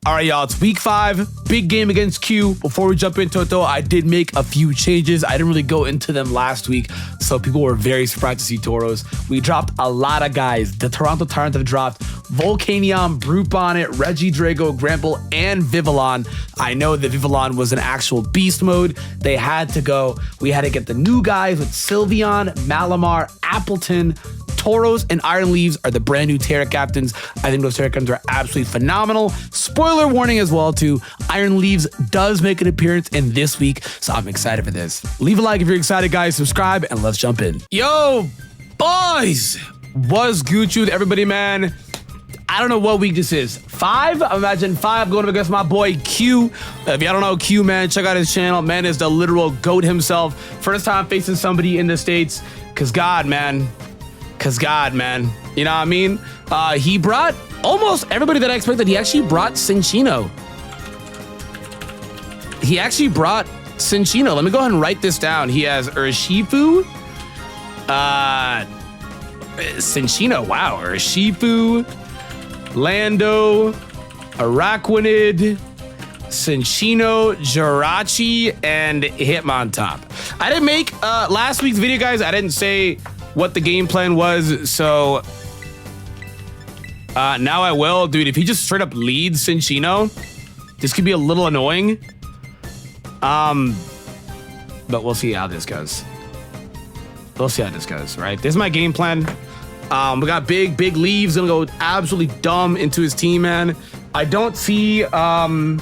All right, y'all, it's week 5, big game against Q. Before we jump into it, though, I did make a few changes. I didn't really go into them last week, so people were very surprised to see Toros. We dropped a lot of guys. The Toronto Tyrants have dropped Volcanion, Brute Bonnet, Reggie Drago, Grample, and Vivillon. I know that Vivillon was an actual beast mode. They had to go. We had to get the new guys with Sylveon, Malamar, Appleton. Toros and Iron Leaves are the brand new Terra Captains. I think those Terra Captains are absolutely phenomenal. Spoiler warning as well, too. Iron Leaves does make an appearance in this week, so I'm excited for this. Leave a like if you're excited, guys. Subscribe, and let's jump in. Yo, boys! What's Gucci with everybody, man? I don't know what week this is. 5? I imagine 5 going up against my boy Q. If y'all don't know Q, man, check out his channel. Man is the literal GOAT himself. First time facing somebody in the States. Cause God, man, you know what I mean? He brought almost everybody that I expected. He actually brought Cinchino. Let me go ahead and write this down. He has Urshifu, Cinchino, wow, Urshifu, Lando, Araquanid, Cinchino, Jirachi, and Hitmontop. I didn't make last week's video, guys. I didn't say what the game plan was, so now I will. Dude, if he just straight up leads Cinchino, this could be a little annoying. But we'll see how this goes. Right? This is my game plan. We got big leaves. Gonna go absolutely dumb into his team, man. I don't see Pecharunt,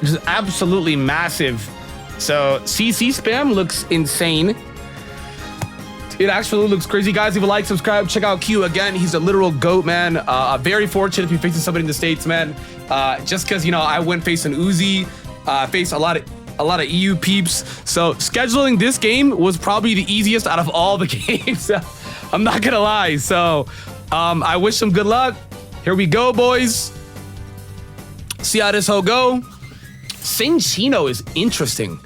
which is absolutely massive. So CC spam looks insane. It actually looks crazy, guys. Leave a like, subscribe, check out Q again. He's a literal GOAT, man. Very fortunate to be facing somebody in the States, man. Just because, you know, I went facing Uzi, faced a lot of EU peeps. So scheduling this game was probably the easiest out of all the games. I'm not gonna lie. So I wish him good luck. Here we go, boys. See how this whole go. Cinchino is interesting.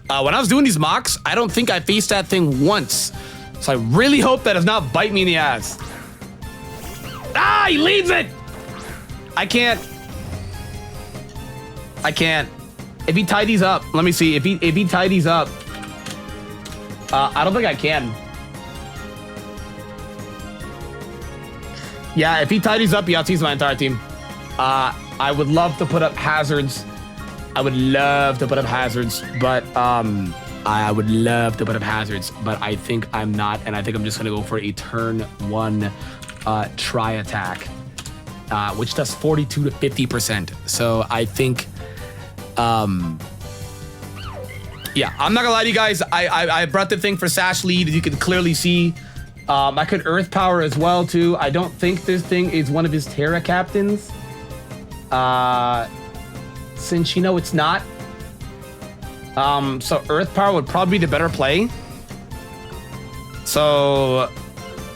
When I was doing these mocks, I don't think I faced that thing once. So I really hope that does not bite me in the ass. Ah, he leads it! I can't. If he tidies up, let me see. If he tidies up, I don't think I can. Yeah, if he tidies up, he outsees my entire team. I would love to put up hazards. but I think I'm not, and I think I'm just gonna go for a turn 1 try attack, which does 42 to 50%. So I think, yeah, I'm not gonna lie to you guys. I brought the thing for Sash lead, as you can clearly see. I could Earth Power as well too. I don't think this thing is one of his Terra Captains. Cinchino, it's not. So Earth Power would probably be the better play. So,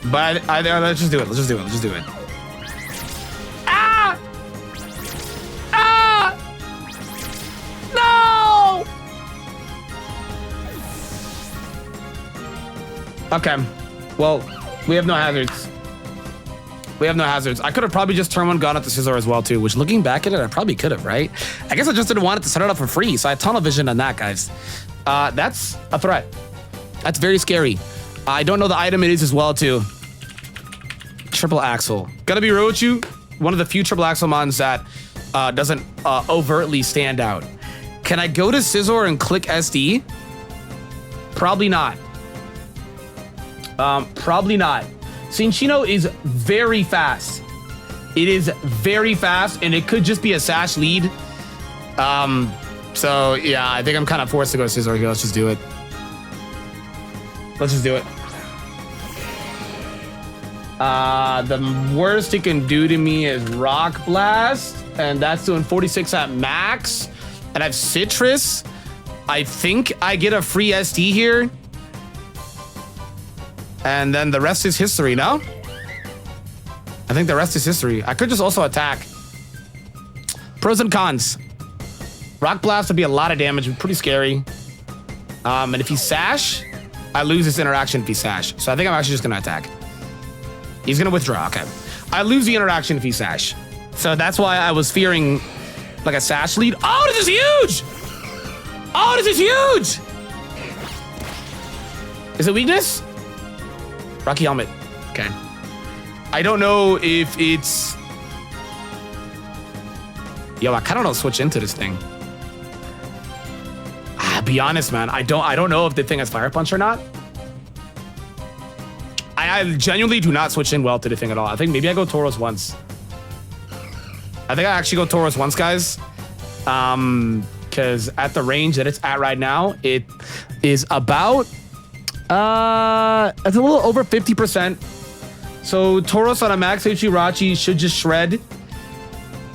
but let's just do it. Let's just do it. Ah! Ah! No! Okay. Well, we have no hazards. I could have probably just turned 1 gone at the Scizor as well too, which looking back at it, I probably could have, right? I guess I just didn't want it to set it up for free, so I tunnel vision on that, guys. That's a threat. That's very scary. I don't know the item it is as well too. Triple Axle. Gotta be real with you, one of the few Triple Axle mons that doesn't overtly stand out. Can I go to Scizor and click SD? Probably not. Probably not. Cinchino is very fast. It is very fast, and it could just be a Sash lead. So yeah, I think I'm kind of forced to go to Scizor here. Let's just do it. The worst it can do to me is Rock Blast, and that's doing 46 at max. And I have Citrus. I think I get a free SD here. And then the rest is history, no? I think the rest is history. I could just also attack. Pros and cons. Rock Blast would be a lot of damage, pretty scary. And if he's Sash, I lose this interaction if he's Sash. So I think I'm actually just gonna attack. He's gonna withdraw, okay. I lose the interaction if he's Sash. So that's why I was fearing like a Sash lead. Oh, this is huge! Oh, this is huge! Is it weakness? Rocky helmet. Okay. I don't know if it's... Yo, I kind of don't switch into this thing. Be honest, man. I don't know if the thing has Fire Punch or not. I genuinely do not switch in well to the thing at all. I think maybe I go Tauros once. I think I actually go Tauros once, guys. Because at the range that it's at right now, it is about... it's a little over 50%. So Tauros on a max HP Rachi should just shred.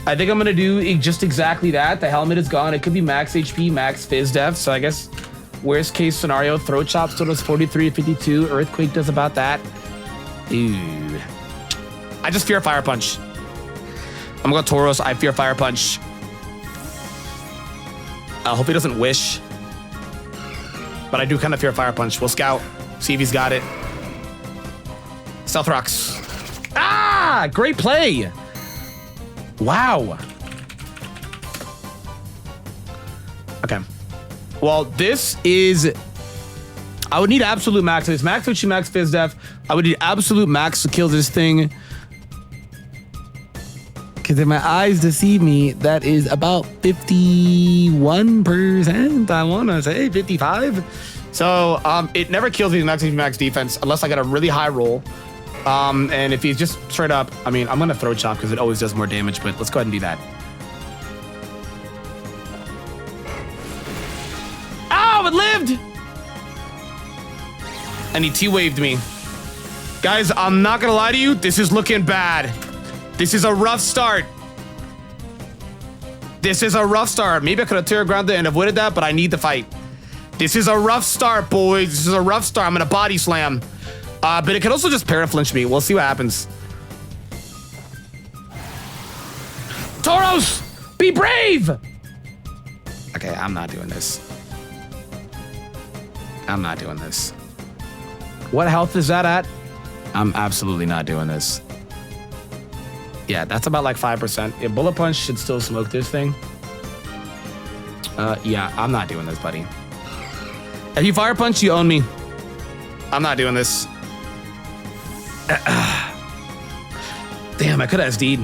I think I'm gonna do just exactly that. The helmet is gone. It could be max HP, max Fizz Def. So I guess worst case scenario, Throat Chop still does 43 to 52. Earthquake does about that. Ooh. I just fear Fire Punch. I'm gonna go Tauros. I fear Fire Punch. I hope he doesn't wish. But I do kind of fear Fire Punch. We'll scout. See if he's got it. Stealth Rocks. Ah! Great play! Wow. Okay. Well, this is... I would need absolute max. It's max Uchi, max Fizz Def. I would need absolute max to kill this thing. Because if my eyes deceive me, that is about 51%. I want to say 55. So it never kills me with max HP, max defense unless I get a really high roll. And if he's just straight up, I mean, I'm going to Throat Chop because it always does more damage, but let's go ahead and do that. Oh, it lived! And he T-waved me. Guys, I'm not going to lie to you. This is looking bad. This is a rough start. This is a rough start. Maybe I could have Terra Grounded and avoided that, but I need to fight. This is a rough start, boys. This is a rough start. I'm going to body slam. But it could also just paraflinch me. We'll see what happens. Tauros, be brave! Okay, I'm not doing this. I'm not doing this. What health is that at? I'm absolutely not doing this. Yeah, that's about like 5%. Yeah, Bullet Punch should still smoke this thing. Yeah, I'm not doing this, buddy. If you Fire Punch, you own me. I'm not doing this. Damn, I could have SD'd.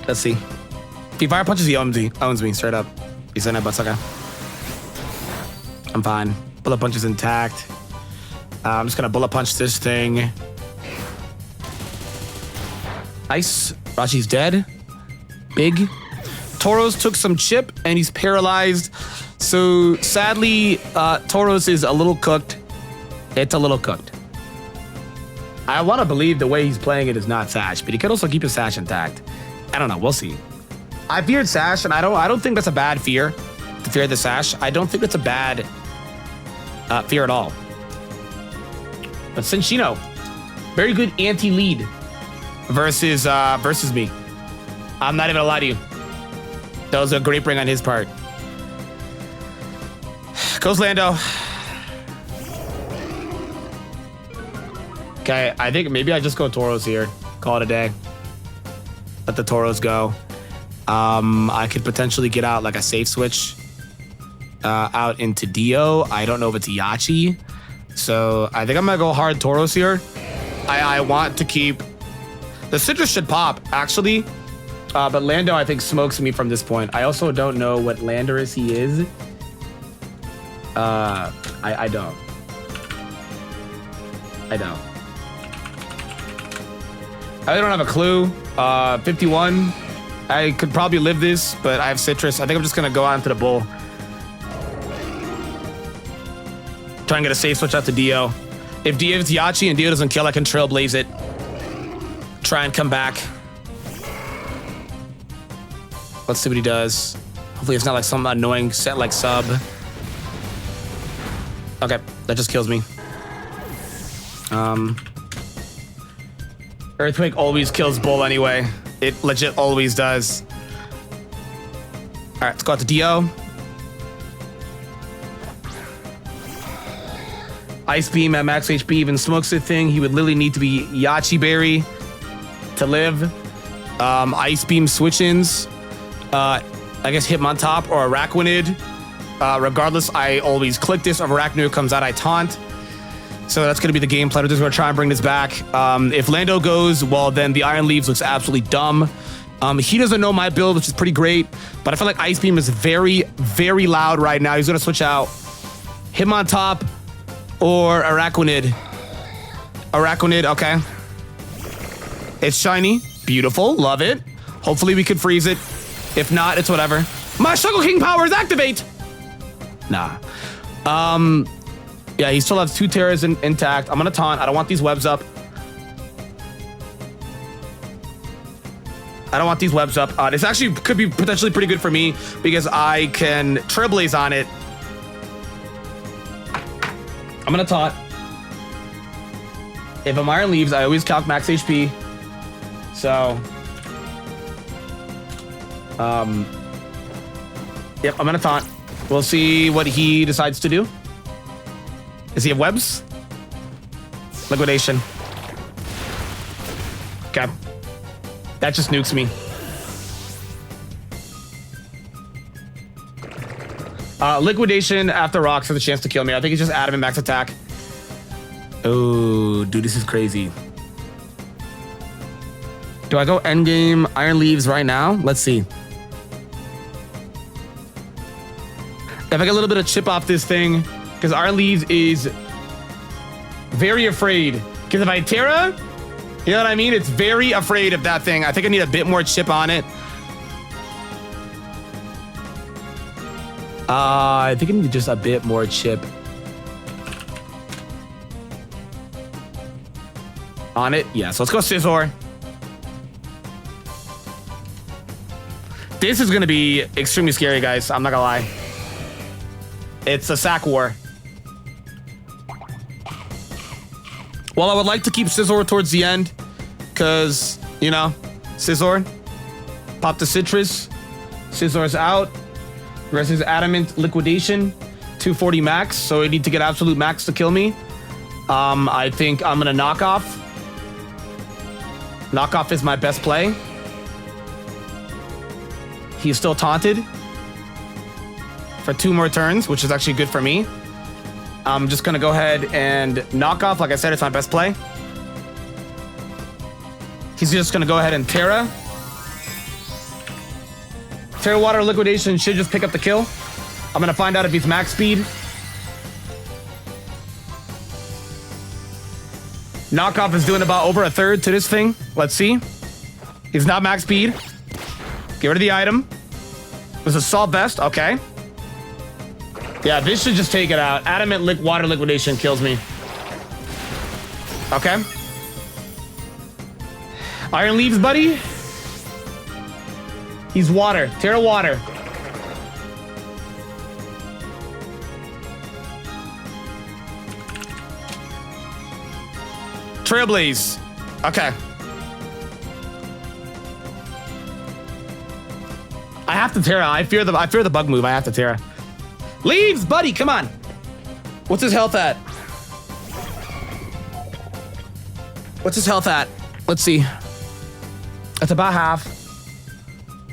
Let's see. If he Fire Punches, he owns me straight up. He's in it, but it's okay. I'm fine. Bullet Punch is intact. I'm just gonna Bullet Punch this thing. Nice. Rachi's dead. Big. Tauros took some chip and he's paralyzed. So sadly, Tauros is a little cooked. It's a little cooked. I want to believe the way he's playing it is not Sash, but he could also keep his Sash intact. I don't know. We'll see. I feared Sash, and I don't think that's a bad fear to fear the Sash. I don't think that's a bad fear at all. But Cinchino, very good anti-lead versus me. I'm not even gonna lie to you. That was a great bring on his part. Goes Lando. Okay, I think maybe I just go Tauros here. Call it a day. Let the Tauros go. I could potentially get out like a safe switch out into Dio. I don't know if it's Yachi. So I think I'm gonna go hard Tauros here. I want to keep... The Citrus should pop, actually. But Lando, I think, smokes me from this point. I also don't know what Landorus he is. I don't. I don't have a clue. 51. I could probably live this, but I have Citrus. I think I'm just gonna go on to the Bull. Try and get a safe switch out to Dio. If Dio is Yachi and Dio doesn't kill, I can Trailblaze it. Try and come back. Let's see what he does. Hopefully it's not like some annoying set like sub. Okay, that just kills me. Earthquake always kills Bull anyway. It legit always does. All right, let's go out to Dio. Ice Beam at max HP even smokes the thing. He would literally need to be Yachi Berry to live. Ice Beam switch-ins. I guess Hitmontop or Araquanid. Regardless, I always click this. If Arachnid comes out, I taunt. So that's going to be the game plan. We're just going to try and bring this back. If Lando goes, well, then the Iron Leaves looks absolutely dumb. He doesn't know my build, which is pretty great. But I feel like Ice Beam is very, very loud right now. He's going to switch out Hitmontop or Araquanid. Araquanid, okay. It's shiny. Beautiful. Love it. Hopefully we could freeze it. If not, it's whatever. My Struggle King powers activate! Nah. Yeah, he still has 2 Terras intact. I'm gonna taunt. I don't want these webs up. I don't want these webs up. This actually could be potentially pretty good for me because I can Trailblaze on it. I'm gonna taunt. If I'm Iron Leaves, I always calc max HP. So, yep, I'm gonna taunt. We'll see what he decides to do. Does he have webs? Liquidation. Okay. That just nukes me. Liquidation after rocks for the chance to kill me. I think it's just adamant max attack. Oh, dude, this is crazy. Do I go endgame Iron Leaves right now? Let's see. If I get a little bit of chip off this thing, because Iron Leaves is very afraid. Because if I Terra, you know what I mean? It's very afraid of that thing. I think I need a bit more chip on it. I think I need just a bit more chip on it. Yeah, so let's go Scizor. This is going to be extremely scary, guys. I'm not going to lie. It's a sack war. Well, I would like to keep Scizor towards the end because, you know, Scizor. Pop the Citrus. Scizzor's out. Rest is Adamant Liquidation. 240 max, so I need to get absolute max to kill me. I think I'm going to knock off. Knockoff is my best play. He's still taunted for 2 more turns, which is actually good for me. I'm just going to go ahead and knock off. Like I said, it's my best play. He's just going to go ahead and Terra. Terra Water Liquidation should just pick up the kill. I'm going to find out if he's max speed. Knockoff is doing about over a third to this thing. Let's see. He's not max speed. Get rid of the item. There's a Salt Vest. Okay. Yeah, this should just take it out. Adamant Water Liquidation kills me. Okay. Iron Leaves, buddy. He's water. Terra Water. Trailblaze. Okay. I have to Terra. I fear the bug move. I have to Terra. Leaves, buddy. Come on. What's his health at? What's his health at? Let's see. That's about half.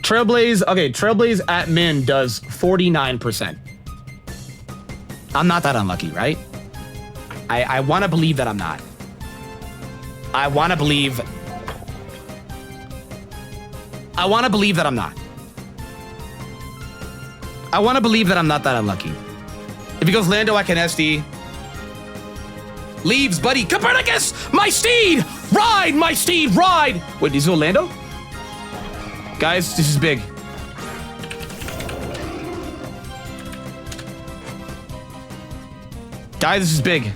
Trailblaze. Okay, Trailblaze at min does 49%. I'm not that unlucky, right? I want to believe that I'm not. I want to believe that I'm not. I want to believe that I'm not that unlucky. If he goes Lando, I can SD. Leaves, buddy. Copernicus, my steed! Ride, my steed, ride! Wait, is it Lando? Guys, this is big. Guys, this is big.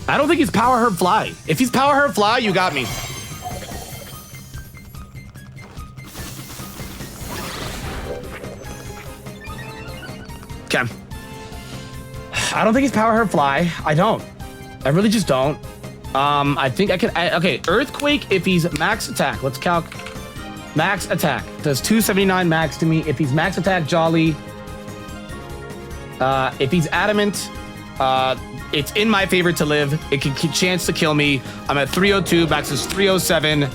I don't think he's Power Herb Fly. If he's Power Herb Fly, you got me. Okay. I don't think he's Power Herb Fly. I don't. I really just don't. I think I can. Okay, Earthquake if he's max attack. Let's calc. Max attack. Does 279 max to me. If he's max attack Jolly, if he's adamant, it's in my favor to live. It can chance to kill me. I'm at 302. Max is 307.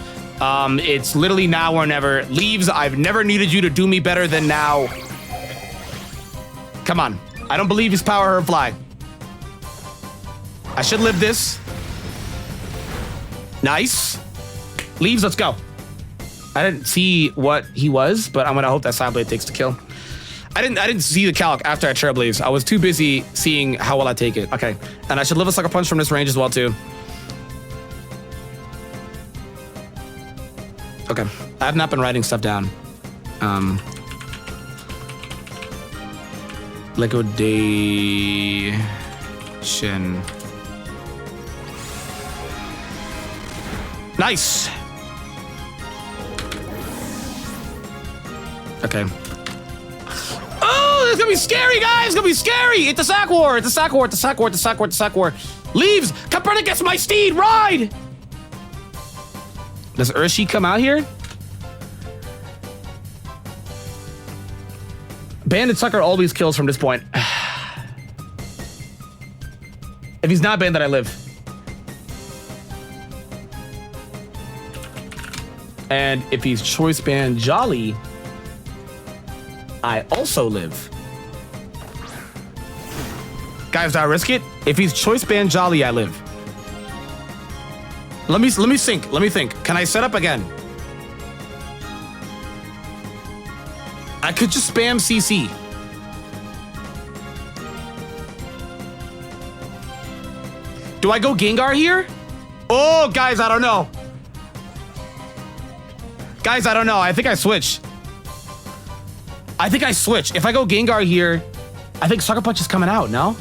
It's literally now or never. Leaves. I've never needed you to do me better than now. Come on. I don't believe his power or fly. I should live this. Nice. Leaves. Let's go. I didn't see what he was, but I'm gonna hope that Side Blade takes the kill. I didn't see the calc after I Trailblaze. I was too busy seeing how well I take it. Okay, and I should live a Sucker Punch from this range as well too. Okay, I have not been writing stuff down. Liquidation. Nice. Okay. Oh, it's gonna be scary, guys. It's gonna be scary. It's a sack war. It's a sack war. It's a sack war. It's a sack war. It's a sack war. Leaves. Copernicus, my steed. Ride. Does Urshi come out here? Banded Sucker always kills from this point. If he's not banded, I live. And if he's choice band Jolly, I also live. Guys, do I risk it? If he's choice band Jolly, I live. Let me think. Let me think. Can I set up again? I could just spam CC. Do I go Gengar here? Oh, guys, I don't know. Guys, I don't know. I think I switch. I think I switch. If I go Gengar here, I think Sucker Punch is coming out, no?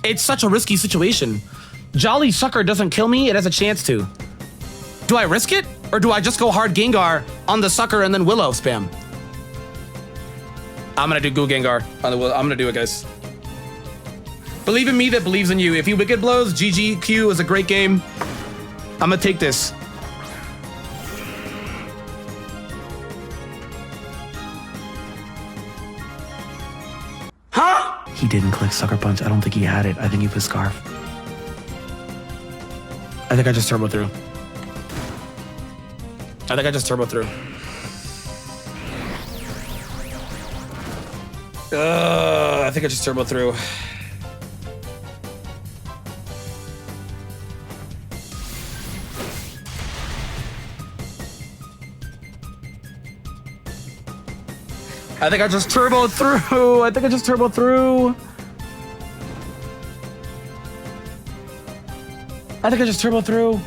It's such a risky situation. Jolly Sucker doesn't kill me. It has a chance to. Do I risk it? Or do I just go hard Gengar on the Sucker and then Willow spam? I'm gonna do Go Gengar on the Willow. I'm gonna do it, guys. Believe in me that believes in you. If he Wicked Blows, GGQ is a great game. I'm gonna take this. Huh? He didn't click Sucker Punch. I don't think he had it. I think he put Scarf. I think I just turbo through. I think I just turbo through. I think I just turbo through. I think I just turbo through. I think I just turbo through. I think I just turbo through.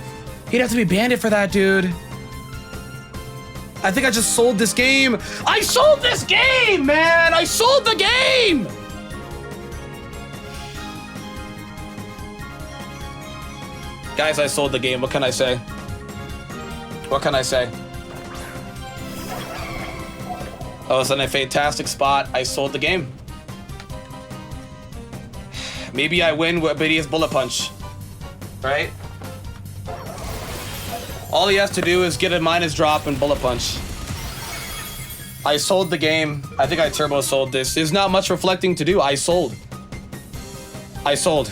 He'd have to be banded for that, dude. I think I just sold this game. I sold this game, man. I sold the game. Guys, I sold the game. What can I say? What can I say? I was in a fantastic spot. I sold the game. Maybe I win with Bidia's Bullet Punch. Right? All he has to do is get a minus drop and Bullet Punch. I sold the game. I think I turbo sold this. There's not much reflecting to do. I sold. I sold.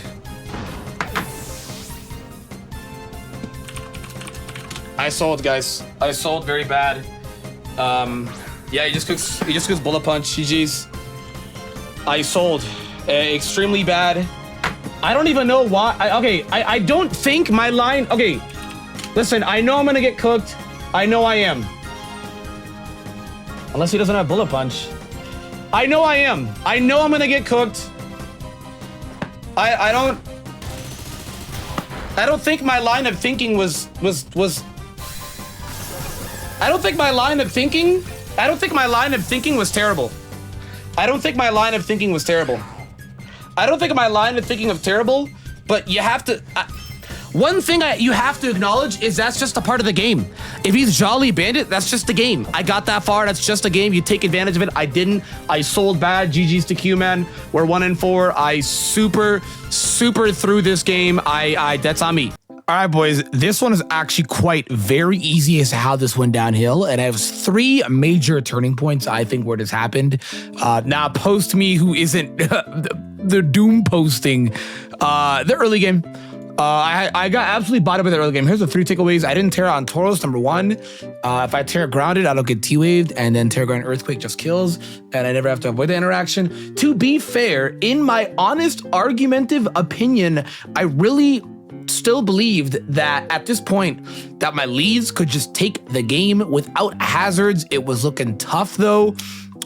I sold, guys. I sold very bad. Yeah, he just cooks Bullet Punch. GG's. I sold. Extremely bad. I don't even know why. I don't think my line. Okay, listen. I know I'm gonna get cooked. I know I am. Unless he doesn't have Bullet Punch. I know I am. I know I'm gonna get cooked. I don't think my line of thinking was. I don't think my line of thinking. I don't think my line of thinking was terrible. I don't think my line of thinking was terrible. I don't think my line of thinking of terrible, but you have to. One thing you have to acknowledge is that's just a part of the game. If he's Jolly Bandit, that's just the game. I got that far. That's just a game. You take advantage of it. I didn't. I sold bad. GG's to Q, man. We're 1-4. I super through this game. That's on me. All right, boys, this one is actually quite very easy as to how this went downhill. And I have 3 major turning points, I think, where this happened. Now, post me who isn't the doom posting the early game. I got absolutely botted by the early game. Here's the 3 takeaways. I didn't tear on Tauros, number 1. If I tear grounded, I don't get T-waved, and then tear ground earthquake just kills, and I never have to avoid the interaction. To be fair, in my honest argumentative opinion, I really still believed that at this point that my leads could just take the game without hazards. It was looking tough though,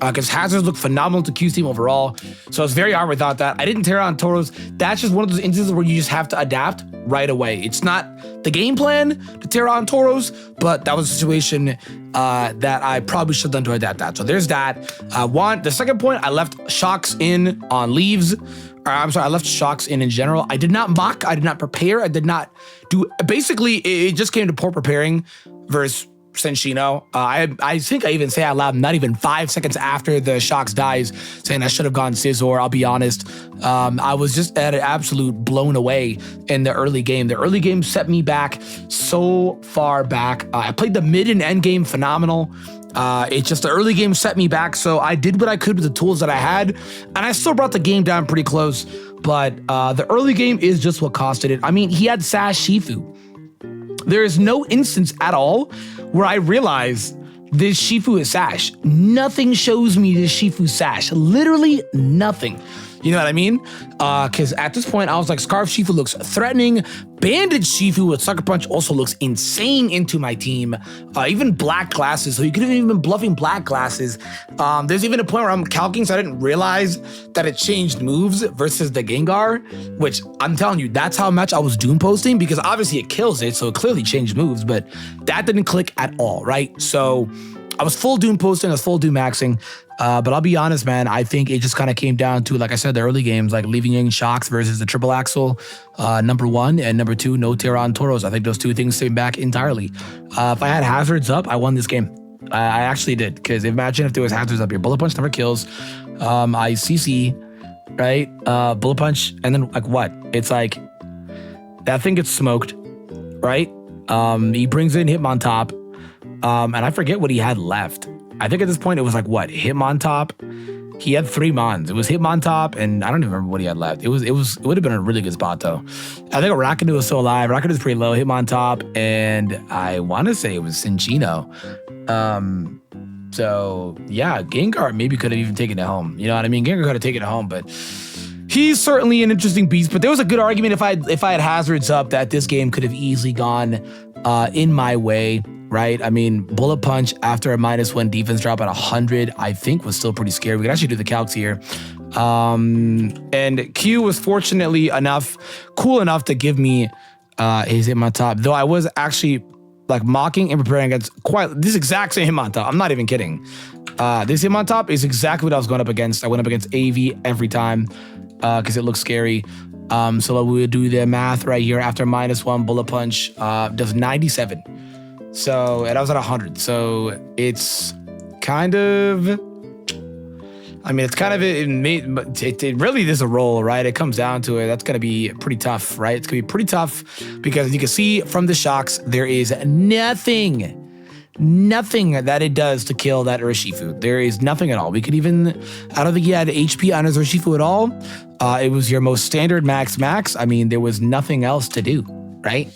because hazards look phenomenal to Q's team overall. So it's very hard without that. I didn't tear on Tauros. That's just one of those instances where you just have to adapt right away. It's not the game plan to tear on Tauros, but that was a situation that I probably should have done to adapt that. So there's that. The second point, I left shocks in on leaves. I'm sorry, I left shocks in general. I did not mock, I did not prepare, I did not do, basically it just came to poor preparing versus Senshino. I think I even say out loud, not even 5 seconds after the shocks dies, saying I should have gone Scizor. I'll be honest. I was just at an absolute blown away in the early game. The early game set me back so far back. I played the mid and end game phenomenal. It's just the early game set me back, so I did what I could with the tools that I had, and I still brought the game down pretty close, but the early game is just what costed it. I mean, he had Sash Shifu. There is no instance at all where I realize this Shifu is Sash. Nothing shows me this Shifu Sash. Literally nothing. You know what I mean? Because at this point, I was like, Scarf Shifu looks threatening. Bandage Shifu with Sucker Punch also looks insane into my team. Even black glasses, so you could have even been bluffing black glasses. There's even a point where I'm calcing, so I didn't realize that it changed moves versus the Gengar, which I'm telling you, that's how much I was doom posting, because obviously it kills it, so it clearly changed moves, but that didn't click at all, right? So I was full doom posting, I was full doom maxing. But I'll be honest, man, I think it just kind of came down to, like I said, the early games, like leaving in shocks versus the triple axle, number 1, and number 2, no tear on Tauros. I think those 2 things came back entirely. If I had hazards up, I won this game. I actually did, because imagine if there was hazards up here. Bullet Punch never kills. I CC, right? Bullet Punch, and then like what? It's like, that thing gets smoked, right? He brings in Hitmontop, and I forget what he had left. I think at this point it was like what? Hitmontop. He had 3 Mons. It was Hitmontop, and I don't even remember what he had left. It would have been a really good spot though. I think Rakadu was still alive. Rakadu was pretty low. Hitmontop, and I want to say it was Cinchino. So yeah, Gengar maybe could have even taken it home. You know what I mean? Gengar could have taken it home, but he's certainly an interesting beast. But there was a good argument if I had hazards up that this game could have easily gone in my way. Right? I mean, Bullet Punch after a -1 defense drop at 100, I think was still pretty scary. We could actually do the calcs here. And Q was fortunately cool enough to give me his Hitmontop, though I was actually like mocking and preparing against this exact same Hitmontop. I'm not even kidding. This Hitmontop is exactly what I was going up against. I went up against AV every time because it looks scary. So we would do the math right here. After -1, Bullet Punch does 97. So, and I was at 100. So it's kind of, I mean, it's kind of, it really is a roll, right? It comes down to it. That's going to be pretty tough, right? It's going to be pretty tough because you can see from the shocks, there is nothing that it does to kill that Urshifu. There is nothing at all. We could even, I don't think he had HP on his Urshifu at all. It was your most standard max. I mean, there was nothing else to do, right?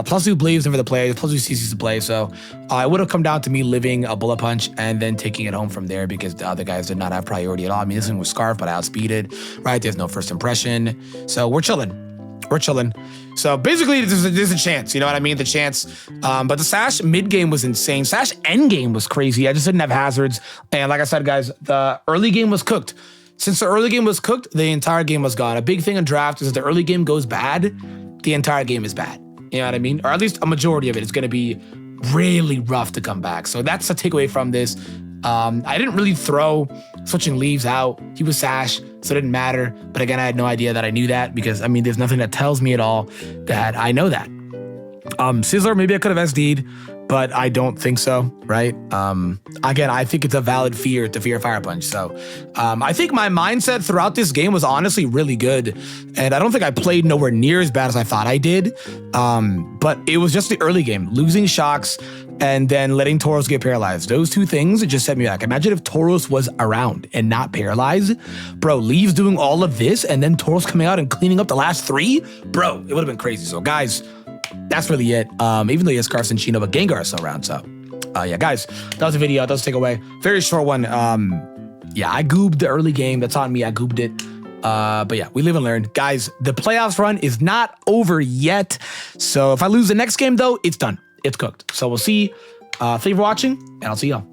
Plus 2 Blaze over the play, plus 2 CCs to play. So it would have come down to me living a Bullet Punch and then taking it home from there because the other guys did not have priority at all. I mean, this one was Scarf, but I outspeeded, right? There's no first impression. So we're chilling. So basically, there's a chance, you know what I mean? The chance. But the Sash mid game was insane. Sash end game was crazy. I just didn't have hazards. And like I said, guys, the early game was cooked. Since the early game was cooked, the entire game was gone. A big thing in draft is if the early game goes bad, the entire game is bad. You know what I mean? Or at least a majority of it is going to be really rough to come back. So that's the takeaway from this. I didn't really throw switching leaves out. He was Sash, so it didn't matter. But again, I had no idea that I knew that because, I mean, there's nothing that tells me at all that I know that. Scizor, maybe I could have SD'd. but I don't think so, right? Again, I think it's a valid fear to fear Fire Punch. So I think my mindset throughout this game was honestly really good. And I don't think I played nowhere near as bad as I thought I did. But it was just the early game, losing shocks and then letting Tauros get paralyzed. Those two things, it just set me back. Imagine if Tauros was around and not paralyzed. Bro, Leaves doing all of this and then Tauros coming out and cleaning up the last 3. Bro, it would have been crazy. So guys, that's really it. Even though he has Scarce and Chino, but Gengar is still around. So yeah, guys, that was the video. That was a takeaway. Very short one. Yeah, I goobed the early game. That's on me. I goobed it. But yeah, we live and learn. Guys, the playoffs run is not over yet. So if I lose the next game, though, it's done. It's cooked. So we'll see. Thank you for watching, and I'll see y'all.